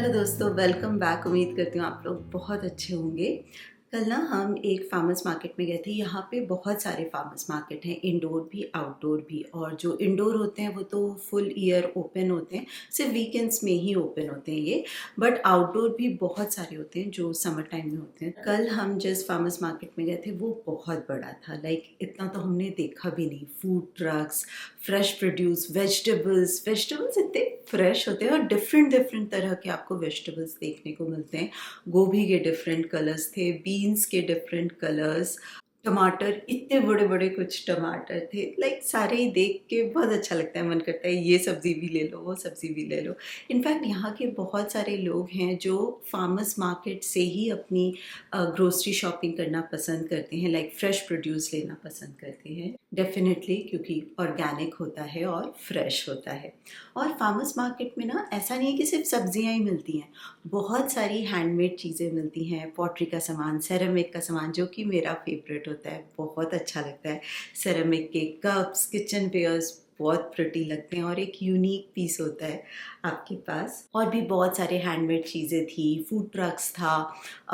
Hello दोस्तों, welcome back. उम्मीद करती हूँ आप लोग बहुत अच्छे होंगे। कल ना हम एक फार्मर्स मार्केट में गए थे। यहाँ पे बहुत सारे फार्मर्स मार्केट हैं, इंडोर भी आउटडोर भी। और जो इंडोर होते हैं वो तो फुल ईयर ओपन होते हैं, सिर्फ वीकेंड्स में ही ओपन होते हैं ये। बट आउटडोर भी बहुत सारे होते हैं जो समर टाइम में होते हैं। कल हम जिस फार्मर्स मार्केट में गए थे वो बहुत बड़ा था, इतना तो हमने देखा भी नहीं। Food trucks, fresh produce, vegetables इतने फ्रेश होते हैं और डिफरेंट डिफरेंट तरह के आपको वेजिटेबल्स देखने को मिलते हैं। गोभी के डिफरेंट कलर्स थे, बीन्स के डिफरेंट कलर्स, टमाटर, इतने बड़े बड़े कुछ टमाटर थे। सारे ही देख के बहुत अच्छा लगता है, मन करता है ये सब्ज़ी भी ले लो, वो सब्ज़ी भी ले लो। इनफैक्ट यहाँ के बहुत सारे लोग हैं जो फार्मर्स मार्केट से ही अपनी ग्रोसरी शॉपिंग करना पसंद करते हैं, फ्रेश प्रोड्यूस लेना पसंद करते हैं। डेफिनेटली, क्योंकि ऑर्गेनिक होता है और फ्रेश होता है। और फार्मर्स मार्केट में ना ऐसा नहीं है कि सिर्फ सब्जियां ही मिलती हैं, बहुत सारी हैंडमेड चीज़ें मिलती हैं। पॉटरी का सामान, सेरेमिक का सामान, जो कि मेरा फेवरेट होता है, बहुत अच्छा लगता है। सेरेमिक के कप्स, किचन वेयर्स बहुत प्रिटी लगते हैं और एक यूनिक पीस होता है आपके पास। और भी बहुत सारे हैंडमेड चीज़ें थी, फूड ट्रक्स था,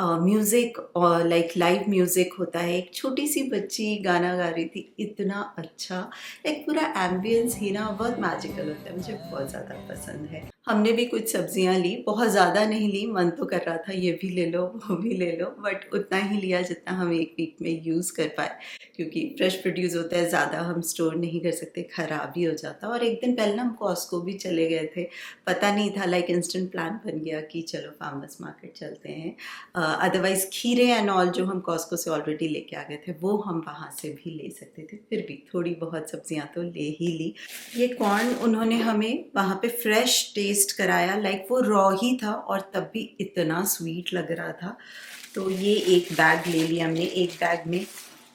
म्यूज़िक और लाइव म्यूज़िक होता है। एक छोटी सी बच्ची गाना गा रही थी, इतना अच्छा। पूरा एम्बियंस ही ना बहुत मैजिकल होता है, मुझे बहुत ज़्यादा पसंद है। हमने भी कुछ सब्जियां ली, बहुत ज़्यादा नहीं ली। मन तो कर रहा था ये भी ले लो वो भी ले लो, बट उतना ही लिया जितना हम एक वीक में यूज़ कर पाए, क्योंकि फ्रेश प्रोड्यूस होता है, ज़्यादा हम स्टोर नहीं कर सकते, ख़राब ही हो जाता। और एक दिन पहले ना हम कॉस्को भी चले गए थे, पता नहीं था, इंस्टेंट प्लान बन गया कि चलो फार्मर्स मार्केट चलते हैं। अदरवाइज़ खीरे एंड ऑल जो हम कॉस्को से ऑलरेडी लेके आ गए थे वो हम वहाँ से भी ले सकते थे, फिर भी थोड़ी बहुत सब्जियाँ तो ले ही ली। ये कॉर्न उन्होंने हमें वहाँ पे फ्रेश टेस्ट कराया, वो रॉ ही था और तब भी इतना स्वीट लग रहा था। तो ये एक बैग ले लिया हमने, एक बैग में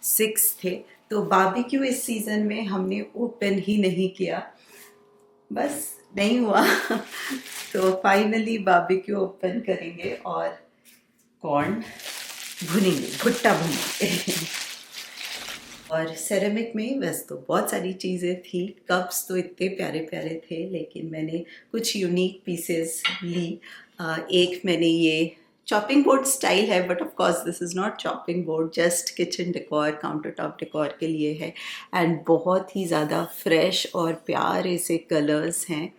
6 थे। तो बारबेक्यू इस सीज़न में हमने ओपन ही नहीं किया, बस नहीं हुआ तो फाइनली बारबेक्यू ओपन करेंगे और कॉर्न भुनेंगे, भुट्टा भुनेंगे और सेरेमिक में वैसे तो बहुत सारी चीज़ें थी। कप्स तो इतने प्यारे प्यारे थे, लेकिन मैंने कुछ यूनिक पीसेस ली। एक मैंने ये चॉपिंग बोर्ड स्टाइल है, but of course this is not chopping board, just kitchen decor, counter top decor के लिए है। एंड बहुत ही ज़्यादा फ्रेश और प्यारे से कलर्स हैं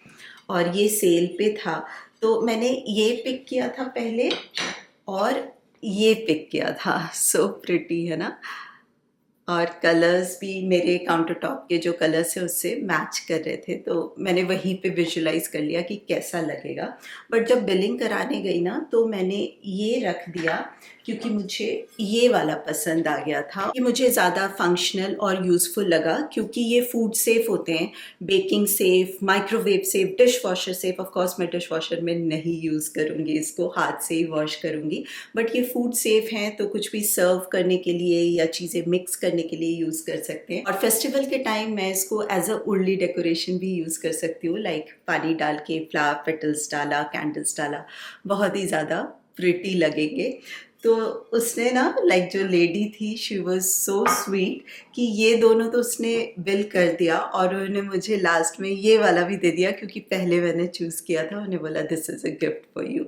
और ये सेल पे था, तो मैंने ये पिक किया था पहले और ये पिक किया था। सो प्रिटी है ना। और कलर्स भी मेरे काउंटर टॉप के जो कलर्स है उससे मैच कर रहे थे, तो मैंने वहीं पे विजुलाइज कर लिया कि कैसा लगेगा। बट जब बिलिंग कराने गई ना, तो मैंने ये रख दिया क्योंकि मुझे ये वाला पसंद आ गया था। ये मुझे ज़्यादा फंक्शनल और यूज़फुल लगा क्योंकि ये फूड सेफ होते हैं, baking safe, microwave safe, dish washer safe. Of course मैं डिश वॉशर में नहीं यूज़ करूँगी इसको, हाथ से ही वॉश करूँगी। बट ये फूड सेफ हैं, तो कुछ भी सर्व करने के लिए या चीज़ें मिक्स करने के लिए यूज़ कर सकते हैं। और फेस्टिवल के टाइम मैं इसको एज अ उर्ली डेकोरेशन भी यूज़ कर सकती हूँ, पानी डाल के फ्लावर पेटल्स डाला, कैंडल्स डाला, बहुत ही ज़्यादा प्रिटी लगेंगे। तो उसने ना, जो लेडी थी, शी वॉज सो स्वीट कि ये दोनों तो उसने बिल कर दिया और उन्होंने मुझे लास्ट में ये वाला भी दे दिया क्योंकि पहले मैंने चूज़ किया था। उन्हें बोला this is a gift for you.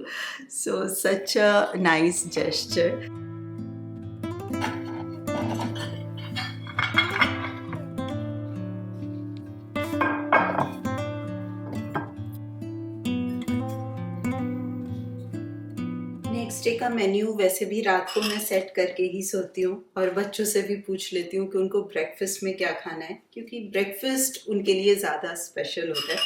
So such a nice gesture. Next day का मेन्यू वैसे भी रात को मैं सेट करके ही सोती हूँ और बच्चों से भी पूछ लेती हूँ कि उनको ब्रेकफास्ट में क्या खाना है, क्योंकि ब्रेकफास्ट उनके लिए ज़्यादा स्पेशल होता है।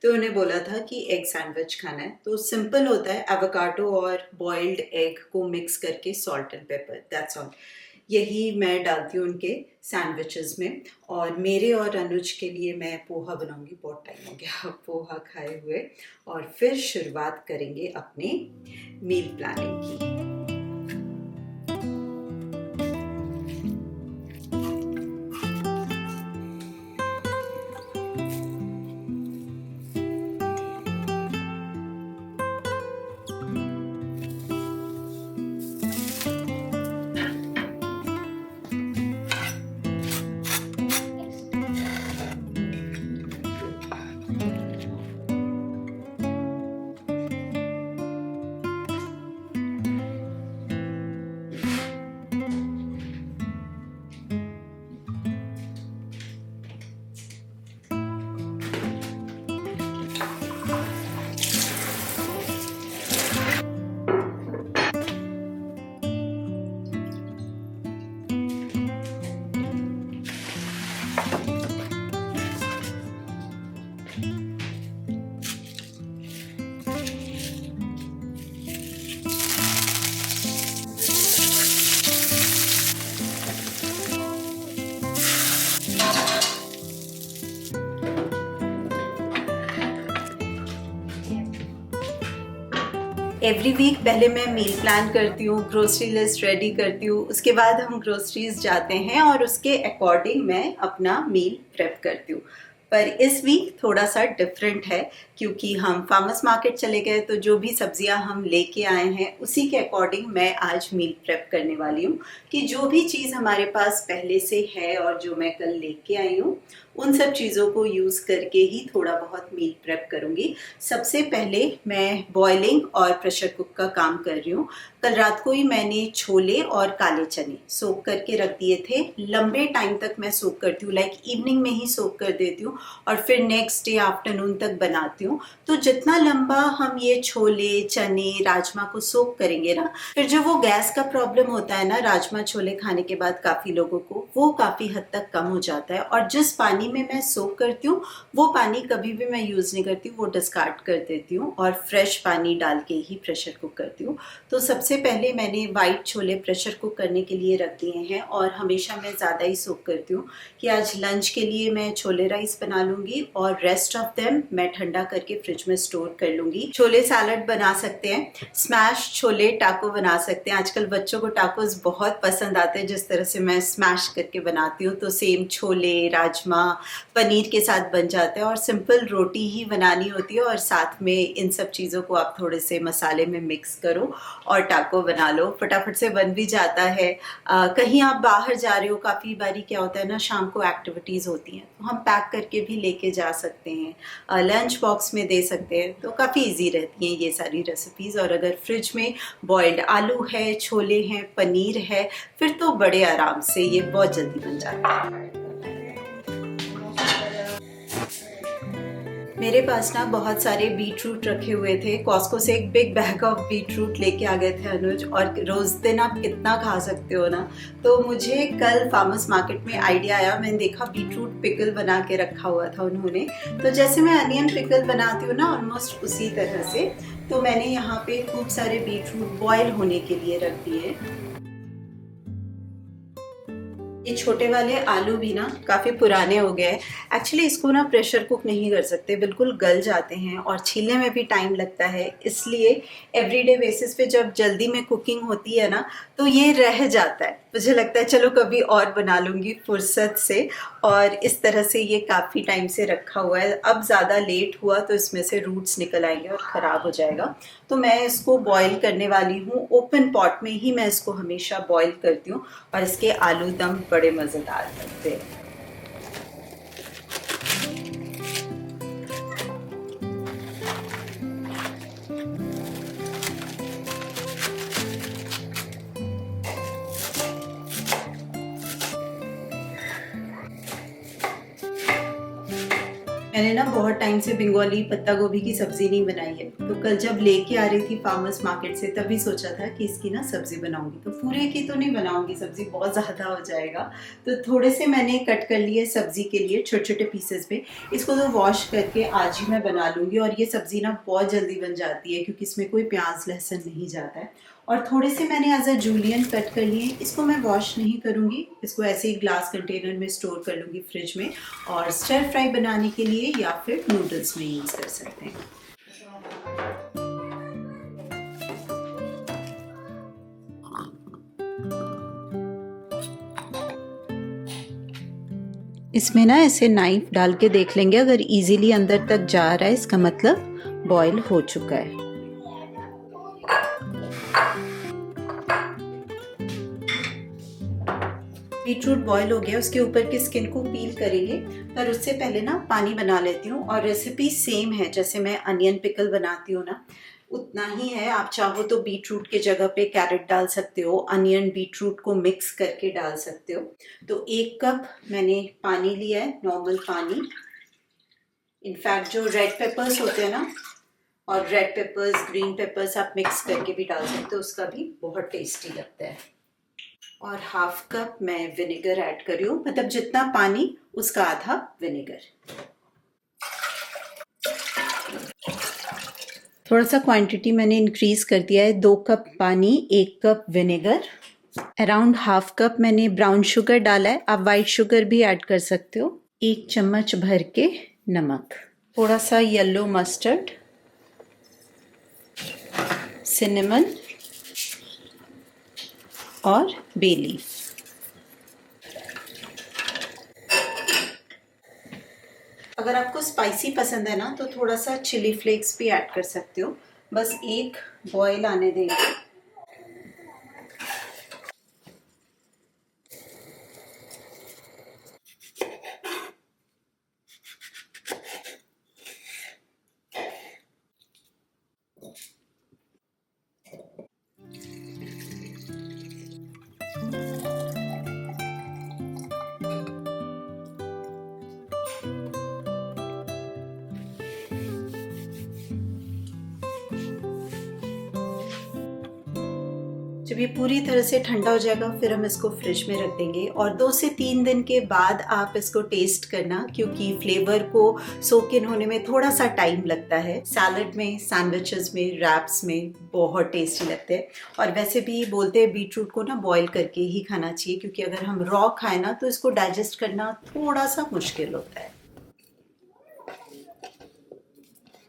तो उन्हें बोला था कि एग सैंडविच खाना है, तो सिंपल होता है, एवोकाडो और बॉइल्ड एग को मिक्स करके salt and paper, that's all. यही मैं डालती हूँ उनके सैंडविचेस में। और मेरे और अनुज के लिए मैं पोहा बनाऊंगी, बहुत टाइम हो गया पोहा खाए हुए। और फिर शुरुआत करेंगे अपने मील प्लानिंग की। एवरी वीक पहले मैं मील प्लान करती हूँ, ग्रोसरी लिस्ट रेडी करती हूँ, उसके बाद हम ग्रोसरीज जाते हैं और उसके अकॉर्डिंग मैं अपना मील प्रेप करती हूँ। पर इस वीक थोड़ा सा डिफरेंट है क्योंकि हम फार्मर्स मार्केट चले गए, तो जो भी सब्जियां हम लेके आए हैं उसी के अकॉर्डिंग मैं आज मील प्रेप करने वाली हूँ कि जो भी चीज़ हमारे पास पहले से है और जो मैं कल लेके आई हूँ उन सब चीज़ों को यूज़ करके ही थोड़ा बहुत मील प्रेप करूँगी। सबसे पहले मैं बॉइलिंग और प्रेशर कुक का काम कर रही हूँ। कल रात को ही मैंने छोले और काले चने सोक करके रख दिए थे। लंबे टाइम तक मैं सोक करती हूँ, लाइक इवनिंग में ही सोक कर देती हूँ और फिर नेक्स्ट डे आफ्टरनून तक बनाती हूँ। तो जितना लंबा हम ये छोले चने राजमा को सोक करेंगे ना, फिर जो वो गैस का प्रॉब्लम होता है ना राजमा छोले खाने के बाद काफ़ी लोगों को, वो काफ़ी हद तक कम हो जाता है। और जिस पानी में मैं सोक करती हूँ वो पानी कभी भी मैं यूज़ नहीं करती हूँ, वो डिस्कार्ड कर देती हूँ और फ्रेश पानी डाल के ही प्रेशर कुक करती हूँ। तो सबसे पहले मैंने वाइट छोले प्रेशर कुक करने के लिए रख दिए हैं और हमेशा मैं ज़्यादा ही सोक करती हूँ कि आज लंच के लिए मैं छोले राइस बना लूँगी और रेस्ट ऑफ देम मैं ठंडा करके फ्रिज में स्टोर कर लूँगी। छोले सैलड बना सकते हैं, स्मैश छोले टाको बना सकते हैं। आजकल बच्चों को टाकोस बहुत पसंद आते हैं, जिस तरह से मैं स्मैश करके बनाती हूँ तो सेम छोले राजमा पनीर के साथ बन जाते हैं और सिंपल रोटी ही बनानी होती है और साथ में इन सब चीज़ों को आप थोड़े से मसाले में मिक्स करो और टाको बना लो, फटाफट से बन भी जाता है। कहीं आप बाहर जा रहे हो, काफ़ी बारी क्या होता है ना शाम को एक्टिविटीज़ होती हैं तो हम पैक करके भी लेके जा सकते हैं, लंच बॉक्स में दे सकते हैं, तो काफ़ी इजी रहती हैं ये सारी रेसिपीज़। और अगर फ्रिज में बॉइल्ड आलू है, छोले हैं, पनीर है, फिर तो बड़े आराम से ये बहुत जल्दी बन जाता है। मेरे पास ना बहुत सारे बीट रूट रखे हुए थे, कॉस्को से एक big bag of beet root लेके आ गए थे अनुज, और रोज दिन आप कितना खा सकते हो ना। तो मुझे कल फार्मर्स मार्केट में आइडिया आया, मैंने देखा बीट रूट पिकल बना के रखा हुआ था उन्होंने, तो जैसे मैं अनियन पिकल बनाती हूँ ना ऑलमोस्ट उसी तरह से। तो मैंने यहाँ पे खूब सारे बीट रूट बॉयल होने के लिए रख दिए। ये छोटे वाले आलू भी ना काफ़ी पुराने हो गए। एक्चुअली इसको ना प्रेशर कुक नहीं कर सकते, बिल्कुल गल जाते हैं और छीलने में भी टाइम लगता है, इसलिए एवरीडे बेसिस पे जब जल्दी में कुकिंग होती है ना तो ये रह जाता है। मुझे लगता है चलो कभी और बना लूँगी फुर्सत से। और इस तरह से ये काफ़ी टाइम से रखा हुआ है, अब ज़्यादा लेट हुआ तो इसमें से रूट्स निकल आएंगे और ख़राब हो जाएगा। तो मैं इसको बॉईल करने वाली हूँ, ओपन पॉट में ही मैं इसको हमेशा बॉईल करती हूँ और इसके आलू दम बड़े मज़ेदार बनते हैं। मैंने ना बहुत टाइम से बंगाली पत्ता गोभी की सब्जी नहीं बनाई है, तो कल जब लेके आ रही थी फार्मर्स मार्केट से तभी सोचा था कि इसकी ना सब्जी बनाऊंगी। तो पूरे की तो नहीं बनाऊंगी, सब्जी बहुत ज़्यादा हो जाएगा, तो थोड़े से मैंने कट कर लिए सब्जी के लिए छोटे छोटे पीसेस में। इसको तो वॉश करके आज ही मैं बना लूँगी और ये सब्जी ना बहुत जल्दी बन जाती है क्योंकि इसमें कोई प्याज लहसुन नहीं जाता है। और थोड़े से मैंने एज अ जूलियन कट कर लिए, इसको मैं वॉश नहीं करूँगी, इसको ऐसे ही ग्लास कंटेनर में स्टोर कर लूँगी फ्रिज में, और स्टर फ्राई बनाने के लिए या फिर नूडल्स में यूज़ कर सकते हैं। इसमें ना ऐसे नाइफ डाल के देख लेंगे, अगर इजीली अंदर तक जा रहा है इसका मतलब बॉईल हो चुका है। बीटरूट बॉईल हो गया, उसके ऊपर की स्किन को पील करेंगे, पर उससे पहले ना पानी बना लेती हूँ। और रेसिपी सेम है जैसे मैं अनियन पिकल बनाती हूँ ना, उतना ही है। आप चाहो तो बीटरूट के जगह पे कैरेट डाल सकते हो, अनियन बीटरूट को मिक्स करके डाल सकते हो। तो 1 कप मैंने पानी लिया है, नॉर्मल पानी। इनफैक्ट जो रेड पेपर्स होते हैं ना, और रेड पेपर्स ग्रीन पेपर्स आप मिक्स करके भी डाल सकते हो, उसका भी बहुत टेस्टी लगता है। और 1/2 कप मैं विनेगर ऐड कर रही हूँ, मतलब जितना पानी उसका आधा विनेगर। थोड़ा सा क्वांटिटी मैंने इंक्रीज कर दिया है, 2 कप पानी 1 कप विनेगर, अराउंड 1/2 कप मैंने ब्राउन शुगर डाला है, आप वाइट शुगर भी ऐड कर सकते हो। 1 चम्मच भर के नमक, थोड़ा सा येलो मस्टर्ड, सिनेमन और बे लीफ। अगर आपको स्पाइसी पसंद है ना तो थोड़ा सा चिली फ्लेक्स भी ऐड कर सकते हो। बस एक बॉईल आने देंगे। जब ये पूरी तरह से ठंडा हो जाएगा फिर हम इसको फ्रिज में रख देंगे और 2 से 3 दिन के बाद आप इसको टेस्ट करना, क्योंकि फ्लेवर को सोक इन होने में थोड़ा सा टाइम लगता है। सैलड में, सैंडविचेस में, रैप्स में बहुत टेस्टी लगते हैं। और वैसे भी बोलते हैं बीट रूट को ना बॉईल करके ही खाना चाहिए, क्योंकि अगर हम रॉ खाएं ना तो इसको डाइजेस्ट करना थोड़ा सा मुश्किल होता है।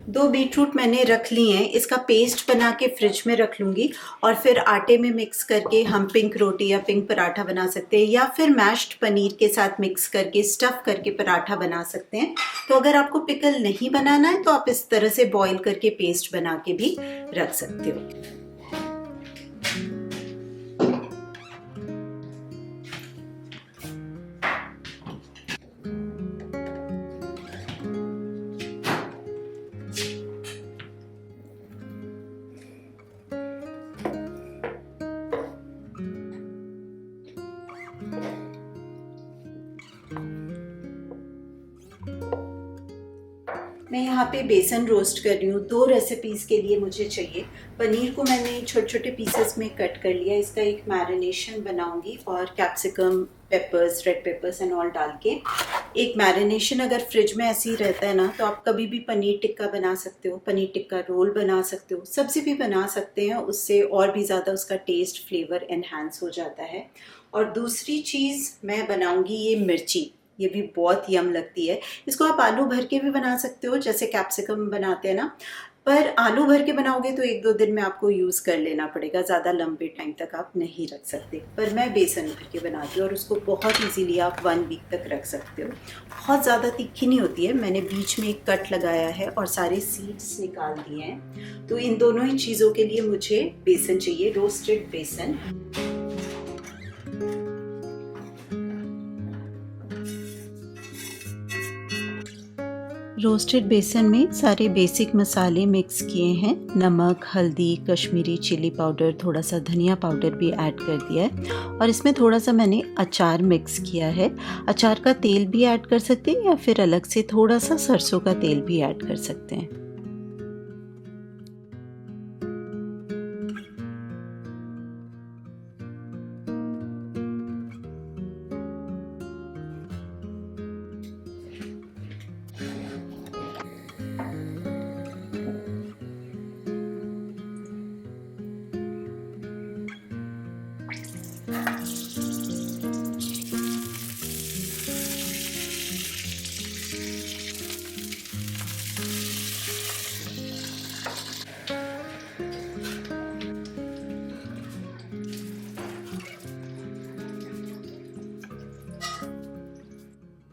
2 बीटरूट मैंने रख लिए हैं, इसका पेस्ट बना के फ्रिज में रख लूँगी और फिर आटे में मिक्स करके हम पिंक रोटी या पिंक पराठा बना सकते हैं, या फिर मैश्ड पनीर के साथ मिक्स करके स्टफ़ करके पराठा बना सकते हैं। तो अगर आपको पिकल नहीं बनाना है तो आप इस तरह से बॉईल करके पेस्ट बना के भी रख सकते हो। मैं यहाँ पे बेसन रोस्ट कर रही हूँ। 2 रेसिपीज़ के लिए मुझे चाहिए। पनीर को मैंने छोटे छोटे पीसेस में कट कर लिया, इसका एक मैरिनेशन बनाऊंगी और capsicum, papers, red papers and all डाल के एक मैरिनेशन। अगर फ्रिज में ऐसे ही रहता है ना तो आप कभी भी पनीर टिक्का बना सकते हो, पनीर टिक्का रोल बना सकते हो, सब्जी भी बना सकते हैं। उससे और भी ज़्यादा उसका टेस्ट, फ्लेवर एनहांस हो जाता है। और दूसरी चीज़ मैं बनाऊंगी ये मिर्ची, ये भी बहुत यम लगती है। इसको आप आलू भर के भी बना सकते हो, जैसे कैप्सिकम बनाते हैं ना, पर आलू भर के बनाओगे तो 1-2 दिन में आपको यूज़ कर लेना पड़ेगा, ज़्यादा लंबे टाइम तक आप नहीं रख सकते। पर मैं बेसन भर के बनाती हूँ और उसको बहुत इजीली आप 1 वीक तक रख सकते हो। बहुत ज़्यादा तीखी नहीं होती है। मैंने बीच में एक कट लगाया है और सारे सीड्स निकाल दिए हैं। तो इन दोनों ही चीज़ों के लिए मुझे बेसन चाहिए, रोस्टेड बेसन। रोस्टेड बेसन में सारे बेसिक मसाले मिक्स किए हैं। नमक, हल्दी, कश्मीरी चिली पाउडर, थोड़ा सा धनिया पाउडर भी ऐड कर दिया है और इसमें थोड़ा सा मैंने अचार मिक्स किया है। अचार का तेल भी ऐड कर सकते हैं या फिर अलग से थोड़ा सा सरसों का तेल भी ऐड कर सकते हैं।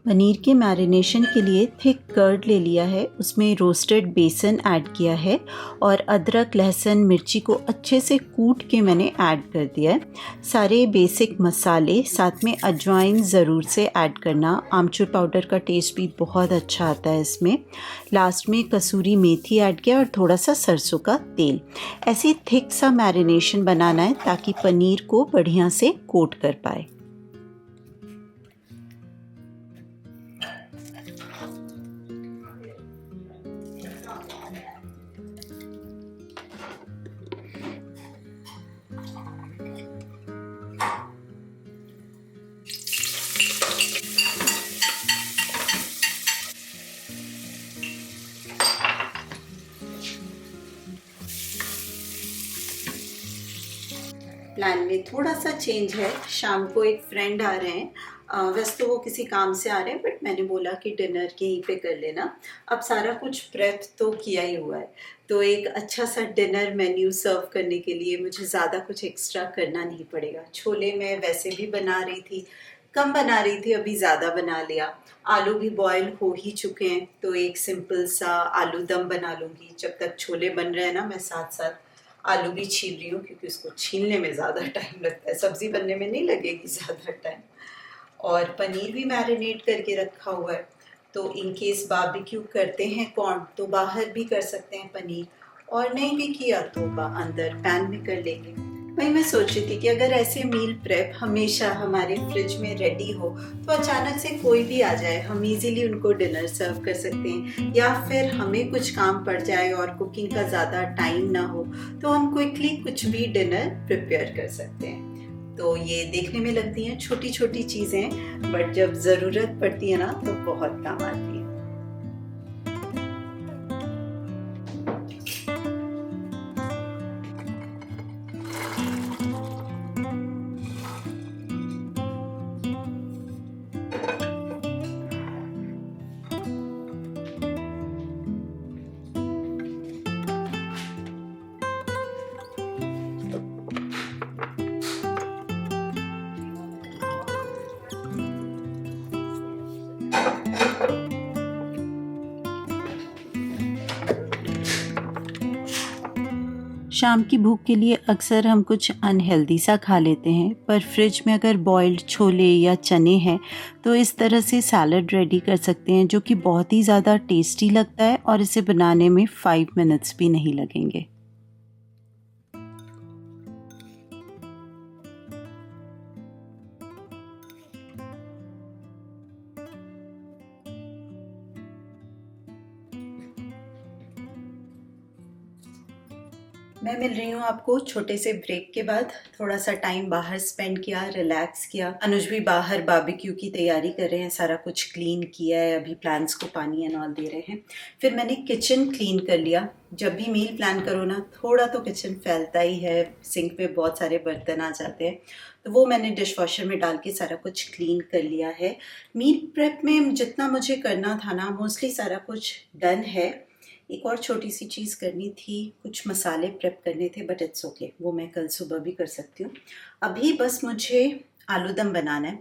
पनीर के मैरिनेशन के लिए थिक कर्ड ले लिया है, उसमें रोस्टेड बेसन ऐड किया है और अदरक, लहसुन, मिर्ची को अच्छे से कूट के मैंने ऐड कर दिया है। सारे बेसिक मसाले, साथ में अजवाइन ज़रूर से ऐड करना। आमचूर पाउडर का टेस्ट भी बहुत अच्छा आता है इसमें। लास्ट में कसूरी मेथी ऐड किया और थोड़ा सा सरसों का तेल। ऐसे थिक सा मैरिनेशन बनाना है ताकि पनीर को बढ़िया से कोट कर पाए। प्लान में थोड़ा सा चेंज है। शाम को एक फ्रेंड आ रहे हैं, वैसे तो वो किसी काम से आ रहे हैं, बट मैंने बोला कि डिनर यहीं पे कर लेना। अब सारा कुछ प्रेप तो किया ही हुआ है, तो एक अच्छा सा डिनर मेन्यू सर्व करने के लिए मुझे ज़्यादा कुछ एक्स्ट्रा करना नहीं पड़ेगा। छोले मैं वैसे भी बना रही थी, कम बना रही थी, अभी ज़्यादा बना लिया। आलू भी बॉयल हो ही चुके हैं, तो एक सिंपल सा आलू दम बना लूँगी। जब तक छोले बन रहे हैं ना, मैं साथ साथ आलू भी छील रही हूँ, क्योंकि उसको छीलने में ज़्यादा टाइम लगता है, सब्ज़ी बनने में नहीं लगेगी ज़्यादा टाइम। और पनीर भी मैरिनेट करके रखा हुआ है, तो इन केस बारबेक्यू करते हैं कौन, तो बाहर भी कर सकते हैं पनीर, और नहीं भी किया तो अंदर पैन में कर लेंगे। वही मैं सोच रही थी कि अगर ऐसे मील प्रेप हमेशा हमारे फ्रिज में रेडी हो, तो अचानक से कोई भी आ जाए, हम इजीली उनको डिनर सर्व कर सकते हैं, या फिर हमें कुछ काम पड़ जाए और कुकिंग का ज़्यादा टाइम ना हो, तो हम क्विकली कुछ भी डिनर प्रिपेयर कर सकते हैं। तो ये देखने में लगती हैं छोटी छोटी चीज़ें, बट जब ज़रूरत पड़ती है ना, तो बहुत काम आती है। शाम की भूख के लिए अक्सर हम कुछ अनहेल्दी सा खा लेते हैं, पर फ्रिज में अगर बॉइल्ड छोले या चने हैं तो इस तरह से सैलड रेडी कर सकते हैं, जो कि बहुत ही ज़्यादा टेस्टी लगता है और इसे बनाने में 5 मिनट्स भी नहीं लगेंगे। मैं मिल रही हूँ आपको छोटे से ब्रेक के बाद। थोड़ा सा टाइम बाहर स्पेंड किया, रिलैक्स किया। अनुज भी बाहर बारबेक्यू की तैयारी कर रहे हैं, सारा कुछ क्लीन किया है, अभी प्लांट्स को पानी एंड ऑल दे रहे हैं। फिर मैंने किचन क्लीन कर लिया। जब भी मील प्लान करो ना, थोड़ा तो किचन फैलता ही है, सिंक पे बहुत सारे बर्तन आ जाते हैं, तो वो मैंने डिश वॉशर में डाल के सारा कुछ क्लीन कर लिया है। मील प्रेप में जितना मुझे करना था ना, मोस्टली सारा कुछ डन है। एक और छोटी सी चीज़ करनी थी, कुछ मसाले प्रेप करने थे, बट इट्स ओके, वो मैं कल सुबह भी कर सकती हूँ। अभी बस मुझे आलू दम बनाना है।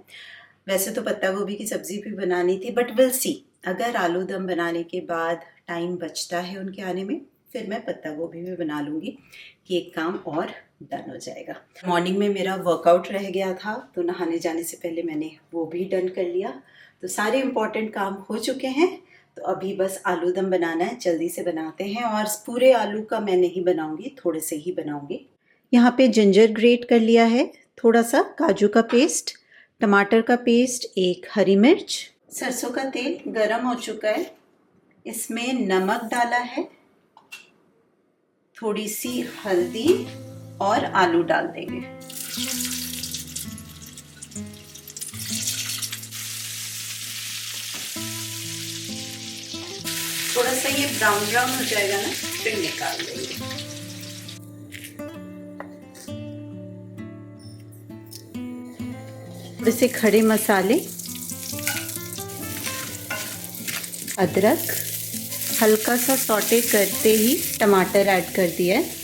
वैसे तो पत्ता गोभी की सब्ज़ी भी बनानी थी, बट विल सी, अगर आलू दम बनाने के बाद टाइम बचता है उनके आने में, फिर मैं पत्ता गोभी भी बना लूँगी, कि एक काम और डन हो जाएगा। मॉर्निंग में मेरा वर्कआउट रह गया था, तो नहाने जाने से पहले मैंने वो भी डन कर लिया। तो सारे इम्पॉर्टेंट काम हो चुके हैं, तो अभी बस आलू दम बनाना है, जल्दी से बनाते हैं। और पूरे आलू का मैं नहीं बनाऊंगी, थोड़े से ही बनाऊंगी। यहाँ पे जिंजर ग्रेट कर लिया है, थोड़ा सा काजू का पेस्ट, टमाटर का पेस्ट, एक हरी मिर्च। सरसों का तेल गरम हो चुका है, इसमें नमक डाला है, थोड़ी सी हल्दी, और आलू डाल देंगे। थोड़ा सा ये ब्राउन ब्राउन हो जाएगा ना, फिर निकाल देंगे। थोड़े से खड़े मसाले, अदरक, हल्का सा सौटे करते ही टमाटर ऐड कर दिया है।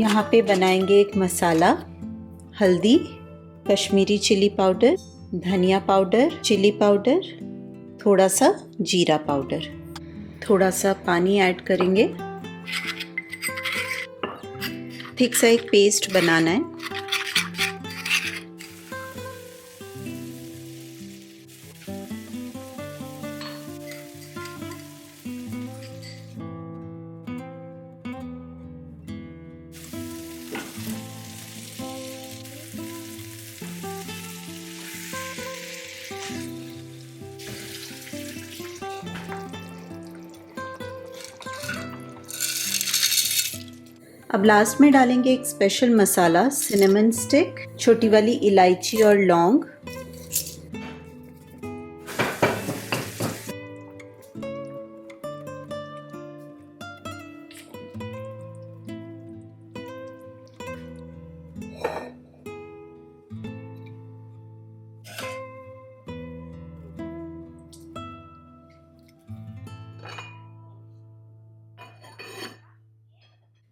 यहाँ पे बनाएंगे एक मसाला, हल्दी, कश्मीरी चिली पाउडर, धनिया पाउडर, चिली पाउडर, थोड़ा सा जीरा पाउडर, थोड़ा सा पानी ऐड करेंगे। ठीक सा एक पेस्ट बनाना है। अब लास्ट में डालेंगे एक स्पेशल मसाला, सिनेमन स्टिक, छोटी वाली इलायची और लौंग,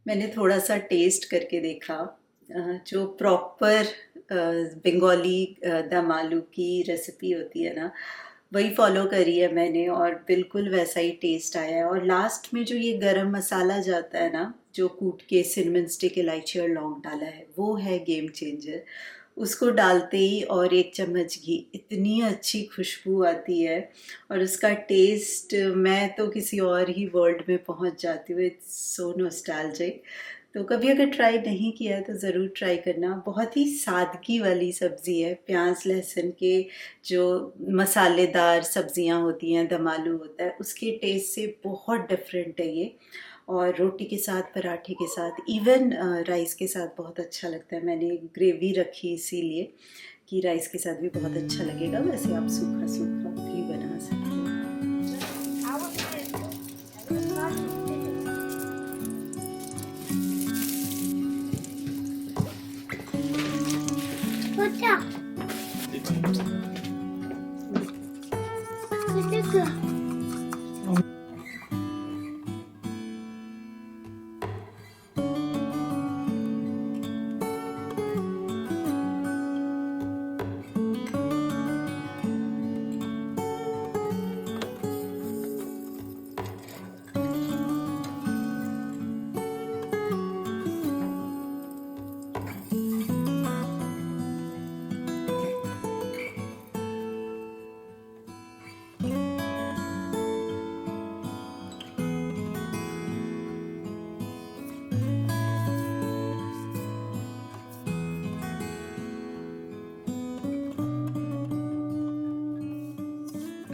मैंने थोड़ा सा टेस्ट करके देखा। जो प्रॉपर बंगाली दम आलू की रेसिपी होती है ना, वही फॉलो करी है मैंने और बिल्कुल वैसा ही टेस्ट आया है। और लास्ट में जो ये गरम मसाला जाता है ना, जो कूट के सिनेमन स्टिक, इलायची और लौंग डाला है, वो है गेम चेंजर। उसको डालते ही और 1 चम्मच घी, इतनी अच्छी खुशबू आती है और उसका टेस्ट, मैं तो किसी और ही वर्ल्ड में पहुंच जाती हूँ। It's so nostalgic. तो कभी अगर ट्राई नहीं किया है तो ज़रूर ट्राई करना। बहुत ही सादगी वाली सब्ज़ी है। प्याज लहसुन के जो मसालेदार सब्ज़ियाँ होती हैं, दम आलू होता है, उसके टेस्ट से बहुत डिफरेंट है ये। और रोटी के साथ, पराठे के साथ, इवन राइस के साथ बहुत अच्छा लगता है। मैंने ग्रेवी रखी इसीलिए कि राइस के साथ भी बहुत अच्छा लगेगा। वैसे आप सूखा सूखा भी बना सकते हो।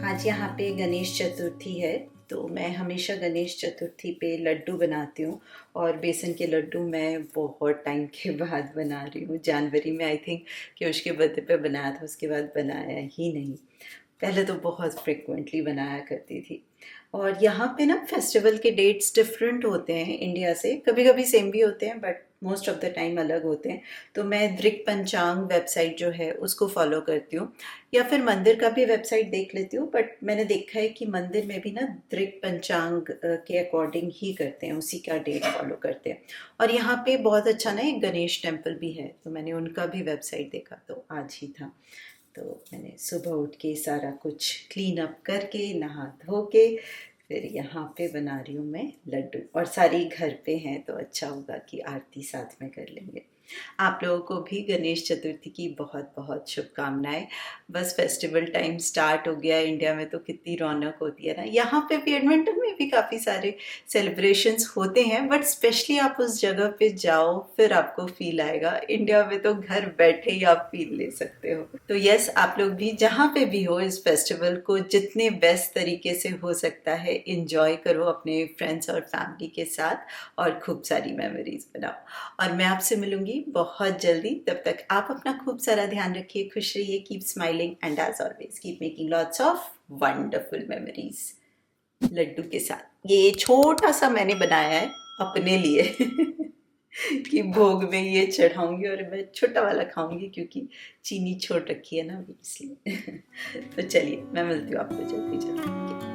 आज यहाँ पे गणेश चतुर्थी है, तो मैं हमेशा गणेश चतुर्थी पे लड्डू बनाती हूँ। और बेसन के लड्डू मैं बहुत टाइम के बाद बना रही हूँ। जनवरी में आई थिंक कि उसके बर्थडे पे बनाया था, उसके बाद बनाया ही नहीं। पहले तो बहुत फ्रिक्वेंटली बनाया करती थी। और यहाँ पे ना फेस्टिवल के डेट्स डिफरेंट होते हैं इंडिया से, कभी कभी सेम भी होते हैं but most of the time अलग होते हैं। तो मैं दृक पंचांग वेबसाइट जो है उसको फॉलो करती हूँ, या फिर मंदिर का भी वेबसाइट देख लेती हूँ। बट मैंने देखा है कि मंदिर में भी ना दृक पंचांग के अकॉर्डिंग ही करते हैं, उसी का डेट फॉलो करते हैं। और यहाँ पे बहुत अच्छा ना एक गणेश टेम्पल भी है, तो मैंने उनका भी वेबसाइट देखा, तो आज ही था। तो मैंने सुबह उठ के सारा कुछ क्लीन अप करके, नहा धो के, फिर यहाँ पे बना रही हूँ मैं लड्डू। और सारी घर पे हैं तो अच्छा होगा कि आरती साथ में कर लेंगे। आप लोगों को भी गणेश चतुर्थी की बहुत बहुत शुभकामनाएं। बस फेस्टिवल टाइम स्टार्ट हो गया। इंडिया में तो कितनी रौनक होती है ना। यहाँ पे भी, एडमिंटन में भी काफ़ी सारे सेलिब्रेशंस होते हैं, बट स्पेशली आप उस जगह पे जाओ फिर आपको फील आएगा। इंडिया में तो घर बैठे ही आप फील ले सकते हो। तो यस, आप लोग भी जहाँ पे भी हो इस फेस्टिवल को जितने बेस्ट तरीके से हो सकता है इंजॉय करो अपने फ्रेंड्स और फैमिली के साथ, और खूब सारी मेमोरीज बनाओ। और मैं आपसे मिलूंगी बहुत जल्दी। तब तक आप अपना खूब सारा ध्यान रखिए, खुश रहिए, keep smiling and as always keep making lots of wonderful memories Laddu के साथ। ये छोटा सा मैंने बनाया है अपने लिए कि भोग में ये चढ़ाऊंगी और मैं छोटा वाला खाऊंगी क्योंकि चीनी छोड़ रखी है ना अभी, इसलिए तो चलिए मैं मिलती हूँ आपको जल्दी जल्दी।